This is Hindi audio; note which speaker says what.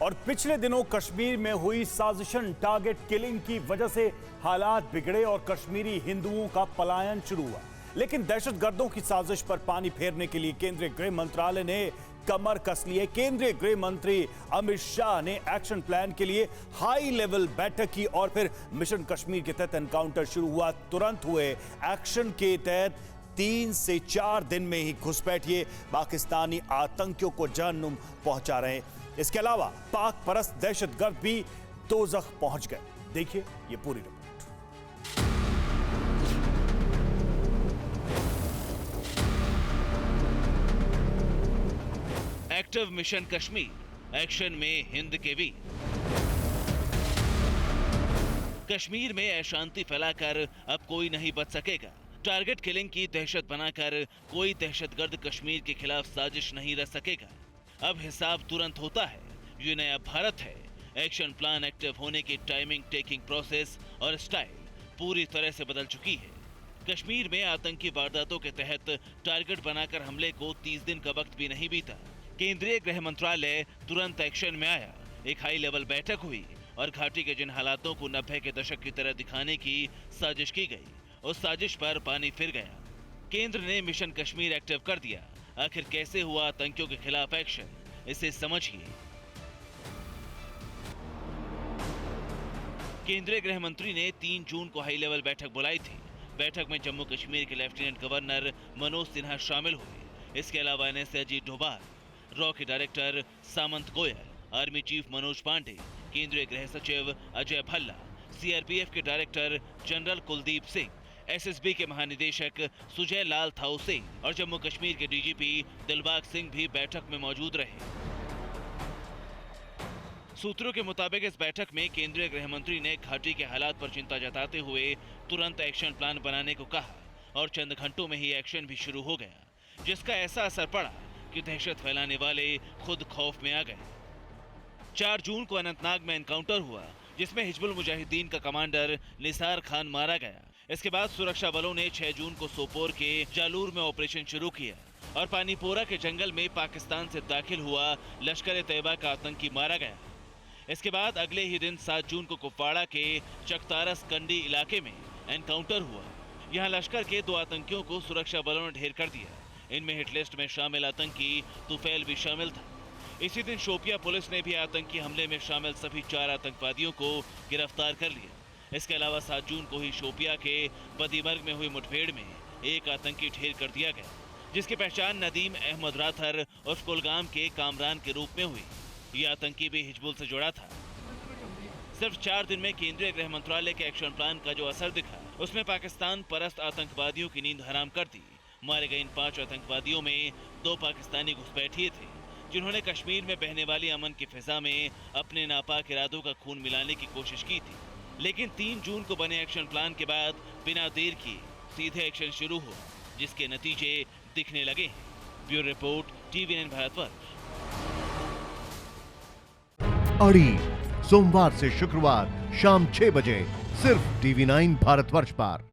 Speaker 1: और पिछले दिनों कश्मीर में हुई साजिशन टारगेट किलिंग की वजह से हालात बिगड़े और कश्मीरी हिंदुओं का पलायन शुरू हुआ। लेकिन दहशतगर्दों की साजिश पर पानी फेरने के लिए केंद्रीय गृह मंत्रालय ने कमर कस ली है। केंद्रीय गृह मंत्री अमित शाह ने एक्शन प्लान के लिए हाई लेवल बैठक की और फिर मिशन कश्मीर के तहत एनकाउंटर शुरू हुआ। तुरंत हुए एक्शन के तहत 3 से 4 दिन में ही घुसपैठिए पाकिस्तानी आतंकियों को जहन्नुम पहुंचा रहे हैं। इसके अलावा पाक परस्त दहशतगर्द भी दोज़ख पहुंच गए। देखिए ये पूरी report.
Speaker 2: Active mission Kashmir, action में हिंद के वीर। कश्मीर में अशांति फैलाकर अब कोई नहीं बच सकेगा। टारगेट किलिंग की दहशत बनाकर कोई दहशतगर्द कश्मीर के खिलाफ साजिश नहीं रच सकेगा। अब हिसाब तुरंत होता है। ये नया भारत है। एक्शन प्लान एक्टिव होने की टाइमिंग, टेकिंग प्रोसेस और स्टाइल पूरी तरह से बदल चुकी है। कश्मीर में आतंकी वारदातों के तहत टारगेट बनाकर हमले को 30 दिन का वक्त भी नहीं बीता। केंद्रीय गृह मंत्रालय तुरंत एक्शन में आया। एक हाई लेवल बैठक हुई और घाटी के जिन हालातों को 90 के दशक की तरह दिखाने की साजिश की गई, उस साजिश पर पानी फिर गया। केंद्र ने मिशन कश्मीर एक्टिव कर दिया। आखिर कैसे हुआ आतंकियों के खिलाफ एक्शन, इसे समझिए। केंद्रीय गृह मंत्री ने 3 जून को हाई लेवल बैठक बुलाई थी। बैठक में जम्मू कश्मीर के लेफ्टिनेंट गवर्नर मनोज सिन्हा शामिल हुए। इसके अलावा एनएसए अजीत डोभाल, रॉ के डायरेक्टर सामंत गोयल, आर्मी चीफ मनोज पांडे, केंद्रीय गृह सचिव अजय भल्ला, सीआरपीएफ के director general Kuldeep Singh, SSB के महानिदेशक सुजय लाल थाउसे और जम्मू कश्मीर के डीजीपी दिलबाग सिंह भी बैठक में मौजूद रहे। सूत्रों के मुताबिक इस बैठक में केंद्रीय गृह मंत्री ने घाटी के हालात पर चिंता जताते हुए तुरंत एक्शन प्लान बनाने को कहा और चंद घंटों में ही एक्शन भी शुरू हो गया, जिसका ऐसा असर पड़ा कि दहशत फैलाने वाले खुद खौफ में आ गए। 4 जून को अनंतनाग में एनकाउंटर हुआ, जिसमें हिजबुल मुजाहिदीन का कमांडर निसार खान मारा गया। इसके बाद सुरक्षा बलों ने 6 जून को सोपोर के जालूर में ऑपरेशन शुरू किया और पानीपोरा के जंगल में पाकिस्तान से दाखिल हुआ लश्कर ए तैयबा का आतंकी मारा गया। इसके बाद अगले ही दिन 7 जून को कुपवाड़ा के चकतारस कंडी इलाके में एनकाउंटर हुआ। यहां लश्कर के 2 आतंकियों को सुरक्षा बलों ने ढेर कर दिया। इनमें हिटलिस्ट में शामिल आतंकी तुफैल भी शामिल था। इसी दिन शोपिया पुलिस ने भी आतंकी हमले में शामिल सभी 4 आतंकवादियों को गिरफ्तार कर लिया। इसके अलावा 7 जून को ही शोपिया के बदीमर्ग में हुई मुठभेड़ में एक आतंकी ढेर कर दिया गया, जिसकी पहचान नदीम अहमद राथर और कुलगाम के कामरान के रूप में हुई। यह आतंकी भी हिजबुल से जुड़ा था। सिर्फ 4 दिन में केंद्रीय गृह मंत्रालय के एक्शन प्लान का जो असर दिखा, उसमें पाकिस्तान परस्त आतंकवादियों की नींद हराम कर दी। मारे गए इन 5 आतंकवादियों में 2 पाकिस्तानी घुसपैठिए थे, जिन्होंने कश्मीर में बहने वाली अमन की फिजा में अपने नापाक इरादों का खून मिलाने की कोशिश की थी। लेकिन 3 जून को बने एक्शन प्लान के बाद बिना देर किए सीधे एक्शन शुरू हुआ, जिसके नतीजे दिखने लगे हैं। Bureau report, TVN Bharatvarsh.
Speaker 3: अड़ी सोमवार से शुक्रवार शाम 6 बजे सिर्फ TV9 भारतवर्ष पर।